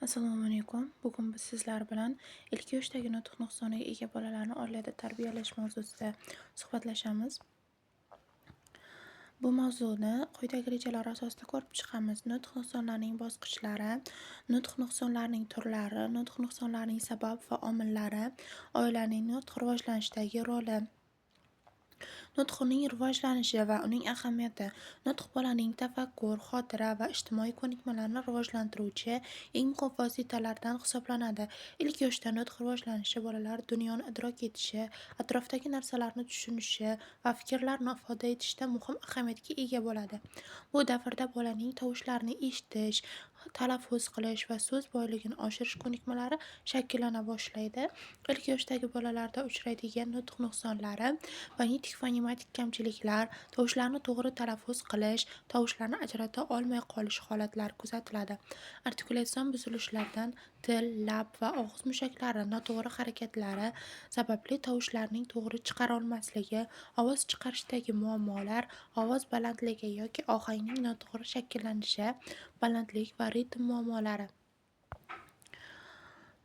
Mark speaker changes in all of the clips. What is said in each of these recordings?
Speaker 1: Assalomu alaykum. Bugun biz sizlar bilan ilk yoshdagi nutq nuqsoniga ega bolalarni oilada tarbiyalash mavzusida suhbatlashamiz. Bu mavzuni quyidagi rejalar asosida ko'rib chiqamiz. Nutq nuqsonlarining bosqichlari, nutq nuqsonlarining turlari, nutq nuqsonlarining sabab va omillari, oilaning nutq rivojlanishidagi roli. Nutqning rivojlanishi va uning ahamiyati. Nutq bolaning tafakkur, xotira va ijtimoiy ko'nikmalarini rivojlantiruvchi eng muhim vositalardan hisoblanadi. Ilk yoshda nutq rivojlanishi bolalar dunyoni idrok etishi, atrofdagi narsalarni tushunishi va fikrlarni ifoda etishda muhim ahamiyatga ega bo'ladi. Bu davrda bolaning tovushlarni eshitish, talaffuz qilish va so'z boyligini oshirish ko'nikmalari shakllana boshlaydi. Ilk yoshdagi bolalarda uchraydigan nutq nuqsonlari fonetik kamchiliklar, tovushlarni to'g'ri talaffuz qilish, tovushlarni ajrata olmay qolish holatlari kuzatiladi. Artikulyatsion buzilishlardan til, lab va og'iz mushaklari noto'g'ri harakatlari sababli tovushlarning to'g'ri chiqara olmasligi, ovoz chiqarishdagi muammolar, ovoz balandligi yoki ohangning noto'g'ri shakllanishi, balandlik va ritm muammolari.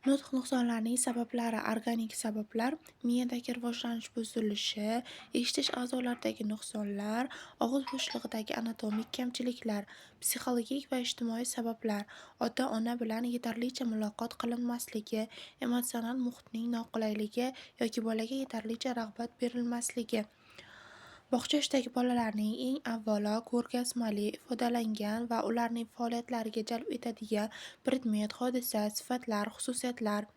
Speaker 1: Nutq nuqsonlarining sabablari. Organik sabablar: miyadagi rivojlanish buzilishi, eshitish a'zolaridagi nuqsonlar, og'iz bo'shlig'idagi anatomik kamchiliklar. Psixologik va ijtimoiy sabablar: ota-ona bilan yetarlicha muloqot qilinmasligi, emotsional muhitning noqulayligi yoki bolaga yetarlicha rag'bat berilmasligi. Bog'cha yoshidagi bolalarning eng avvalo ko'rgazmali, ifodalangan va ularning faoliyatlariga jalb etadigan predmet, hodisa, sifatlar, xususiyatlar,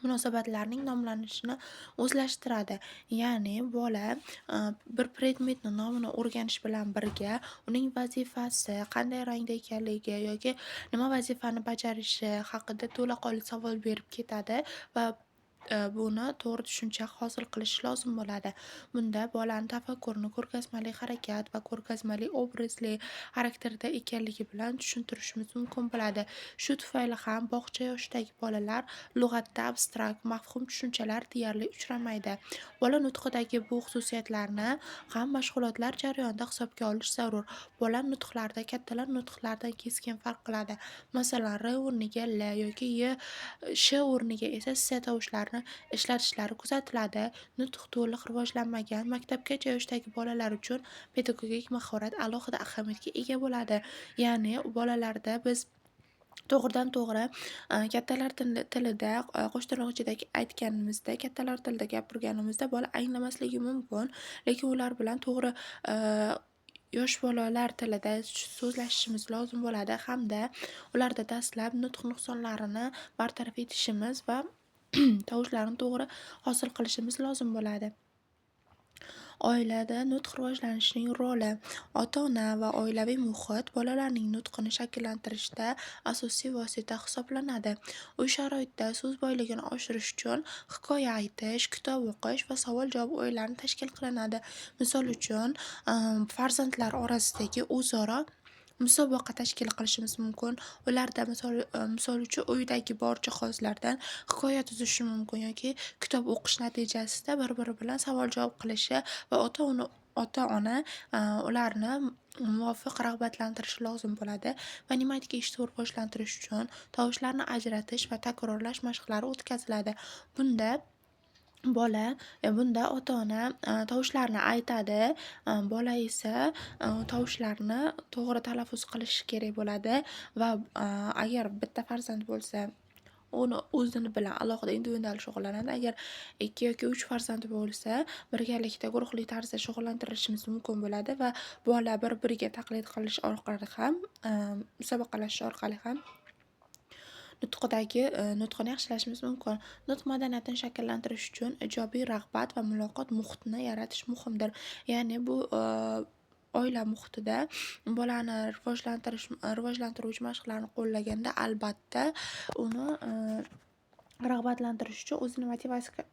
Speaker 1: munosabatlarning nomlanishini o'zlashtiradi. Ya'ni bola bir predmetni nomini o'rganish bilan birga uning vazifasi, qanday rangda ekanligi yoki nima vazifani bajarishi haqida to'laqonli savol berib ketadi va buni to'g'ri tushuncha hosil qilish lozim bo'ladi. Bunda bolani tafakkurini ko'rgazmali harakat va ko'rgazmali obrazli xarakterda ekanligi bilan tushuntirishimiz mumkin bo'ladi. Shu tufayli ham bog'cha yoshidagi bolalar lug'atda abstrakt, mafhum tushunchalar deyarli uchramaydi. Bola nutqidagi bu xususiyatlarni ham mashg'ulotlar jarayonida hisobga olish zarur. Bola nutqlarida kattalar nutqlaridan keskin farq qiladi. Masalan, r o'rniga l yoki sh o'rniga esa s tovushlarini ishlatishlari kuzatiladi. Nutq to'liq rivojlanmagan maktabgacha yoshdagi bolalar uchun pedagogik mahorat alohida ahamiyatga ega bo'ladi. Ya'ni bolalarda biz to'g'ridan-to'g'ri kattalar tilida qo'shtirnoq aytganimizda, kattalar tilida gapirganimizda bola anglamasligi mumkin, lekin ular bilan to'g'ri yosh bolalar tilida so'zlashishimiz lozim bo'ladi hamda ularda dastlab nutq nuqsonlarini bartaraf etishimiz va tovushlarni to'g'ri hosil qilishimiz lozim bo'ladi. Oilada nutq rivojlanishining roli. Ota-ona va oilaviy muhit bolalarning nutqini shakllantirishda asosiy vosita hisoblanadi. Uy sharoitida so'z boyligini oshirish uchun hikoya aytish, kitob o'qish va savol-javob o'yinlari tashkil qilinadi. Misol uchun, farzandlar orasidagi o'zaro musobaqa tashkil qilishimiz mumkin. Ularda misol uchun uydagi bor jihozlardan hikoya tuzishi mumkin yoki kitob o'qish natijasida bir-biri bilan savol-javob qilishi va ota-ona ularni muvofiq rag'batlantirishi lozim bo'ladi. Matematika eshituvni rivojlantirish uchun tovushlarni ajratish va takrorlash mashqlari o'tkaziladi. Bunda ota-ona tovushlarni aytadi, bola esa tovushlarni to'g'ri talaffuz qilishi kerak bo'ladi va agar bitta farzand bo'lsa, uni o'zini bilan alohida individual shug'ullanadi. Agar 2 yoki 3 farzand bo'lsa, birgalikda guruhli tarzda shug'ullantirishimiz mumkin bo'ladi va bola bir-biriga taqlid qilish orqali ham, musobaqalashish orqali ham nutqini yaxshilashimiz mumkin. Nutq madaniyatini shakllantirish uchun ijobiy rag'bat va muloqot muhitini yaratish muhimdir. Ya'ni bu oila muhitida bolani rivojlantiruvchi mashqlarni qo'llaganda albatta uni rag'batlantirish uchun o'zini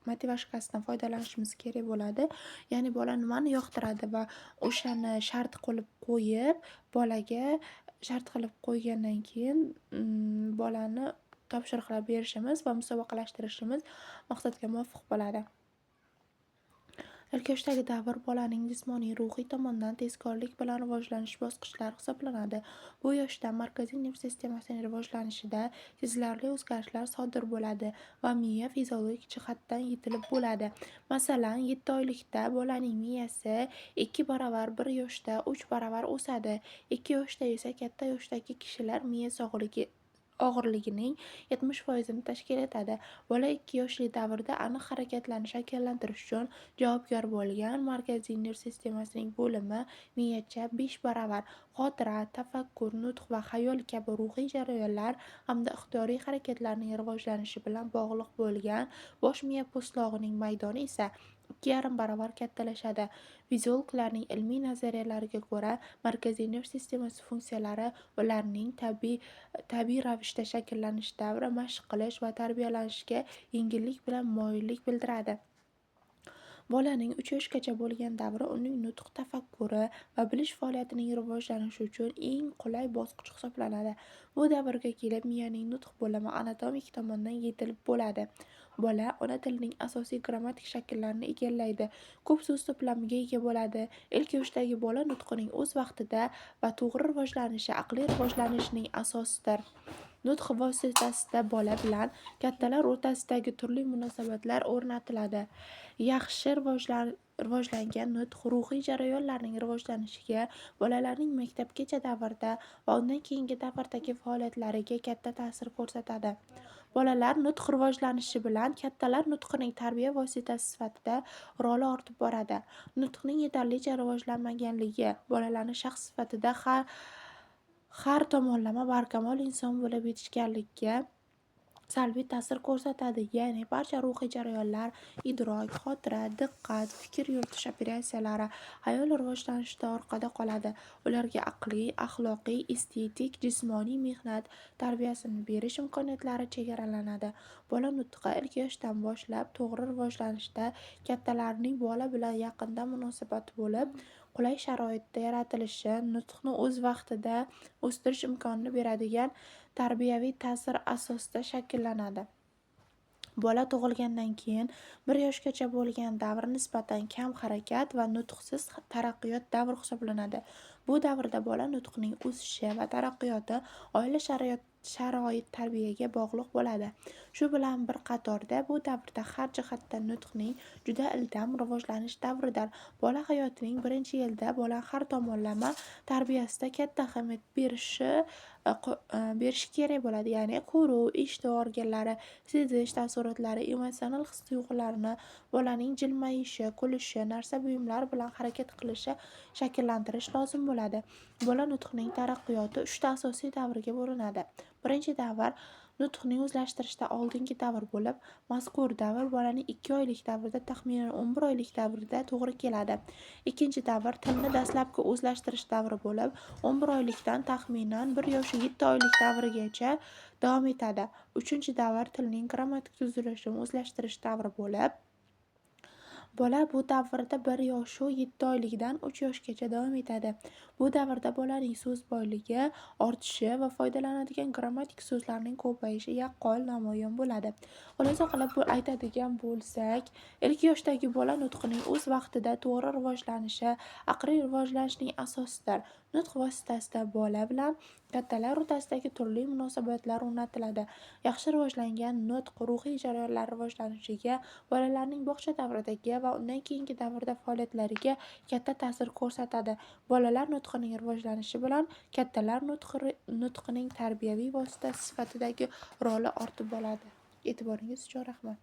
Speaker 1: motivashkasidan foydalanishimiz kerak bo'ladi. Ya'ni bola nimani yoqtiradi va o'shani shart qilib qo'yib, bolaga shart qilib qo'ygandan keyin bolani topshiriqlar berishimiz va musobaqalashtirishimiz maqsadga muvofiq bo'ladi. Ilk yoshdagi davr bolaning jismoniy, ruhiy tomondan tezkorlik bilan rivojlanish bosqichlari hisoblanadi. Bu yoshda markaziy nerv sistemasining rivojlanishida sezilarli o'zgarishlar sodir bo'ladi va miya fiziologik jihatdan yetilib bo'ladi. Masalan, 7 oylikda bolaning miyasi 2 baravar, 1 yoshda 3 baravar o'sadi. 2 yoshda esa katta yoshdagi kishilar miya og'irligining 70% ni tashkil etadi. Bola 2 yoshli davrda aniq harakatlarni shakllantirish uchun javobgar bo'lgan markaziy nerv sistemasining bo'limi miyacha 5 baravar xotira, tafakkur, nutq va xayol kabi ruhiy jarayonlar hamda ixtiyoriy harakatlarning rivojlanishi bilan bog'liq bo'lgan bosh miya po'stlog'ining maydoni esa 2,5 baravar kattalashadi. Fiziologlarning ilmiy nazariyalariga ko'ra, markaziy nerv sistemasi funksiyalari ularning tabiiy ravishda shakllanish davri mashq qilish va tarbiyalanishga yengillik bilan moyillik bildiradi. Bolaning 3 yoshgacha bo'lgan davri uning nutq, tafakkuri va bilish faoliyatining rivojlanishi uchun eng qulay bosqich hisoblanadi. Bu davrga kelib miyaning nutq bo'limi anatomik tomondan yetilib bo'ladi. Bola ona tilining asosiy grammatik shakllarini egallaydi, ko'p so'z to'plamiga ega bo'ladi. Ilk yoshdagi bola nutqining o'z vaqtida va to'g'ri rivojlanishi aqliy rivojlanishning asosidir. Nutq vositasida bola bilan kattalar o'rtasidagi turli munosabatlar o'rnatiladi. Yaxshi rivojlangan nutq ruhiy jarayonlarning rivojlanishiga, bolalarning maktabgacha davrda va undan keyingi davrdagi faoliyatlariga katta ta'sir ko'rsatadi. Bolalar nutq rivojlanishi bilan kattalar nutqining tarbiya vositasi sifatida roli ortib boradi. Nutqning yetarlicha rivojlanmaganligi bolalarni shaxs sifatida har tomonlama barkamol inson bo'lib yetishganligiga salbiy ta'sir ko'rsatadi. Ya'ni barcha ruhiy jarayonlar, idrok, xotira, diqqat, fikr yuritish operatsiyalari xayol rivojlanishida orqada qoladi. Ularga aqliy, axloqiy, estetik, jismoniy mehnat tarbiyasini berish imkoniyatlari chegaralanadi. Bola nutqi ilk yoshdan boshlab to'g'ri rivojlanishda kattalarning bola bilan yaqindan munosabati bo'lib, qulay sharoitda yaratilishi, nutqni o'z vaqtida o'stirish imkonini beradigan tarbiyaviy ta'sir asosida shakllanadi. Bola tug'ilgandan keyin 1 yoshgacha bo'lgan davr nisbatan kam harakat va nutqsiz taraqqiyot davri hisoblanadi. Bu davrda bola nutqining o'sishi va taraqqiyoti oila sharoit tarbiyaga bog'liq bo'ladi. Shu bilan bir qatorda bu davrda har jihatdan nutqning juda ildam rivojlanish davridir. Bola hayotining birinchi yilida bola har tomonlama tarbiyasida katta ahamiyat berishi kerak bo'ladi. Ya'ni ko'ruv, eshituv organlari, sezish taassurotlari, emotsional his-tuyg'ularni, bolaning jilmayishi, kulishi, narsa buyumlar bilan harakat qilishi shakllantirish lozim bo'ladi. Bola nutqining taraqqiyoti 3 ta asosiy davrga bo'linadi. Birinchi davr nutqning o'zlashtirishda oldingi davr bo'lib, mazkur davr bolaning 2 oylik davrida taxminan 11 oylik davrida to'g'ri keladi. Ikkinchi davr tilni dastlabki o'zlashtirish davri bo'lib, 11 oylikdan taxminan 1 yoshi 7 oylik davrigacha davom etadi. Uchinchi davr tilning grammatik tuzilishini o'zlashtirish davri bo'lib, bola bu davrda 1 yoshi 7 oylikdan 3 yoshgacha davom etadi. Bu davrda bolaning so'z boyligi ortishi va foydalanadigan grammatik so'zlarning ko'payishi yaqqol namoyon bo'ladi. Xulosa qilib aytadigan bo'lsak, ilk yoshdagi bola nutqining o'z vaqtida to'g'ri rivojlanishi aqliy rivojlanishning asosidir. Nutq vositasida bola bilan kattalar o'rtasidagi turli munosabatlar o'rnatiladi. Yaxshi rivojlangan nutq ruhiy jarayonlar rivojlanishiga, bolalarning bog'cha davridagi va undan keyingi davrda faoliyatlariga katta ta'sir ko'rsatadi. Bolalar nutqining rivojlanishi bilan kattalar nutqining tarbiyaviy vositasi sifatidagi roli ortib boradi. E'tiboringiz uchun rahmat.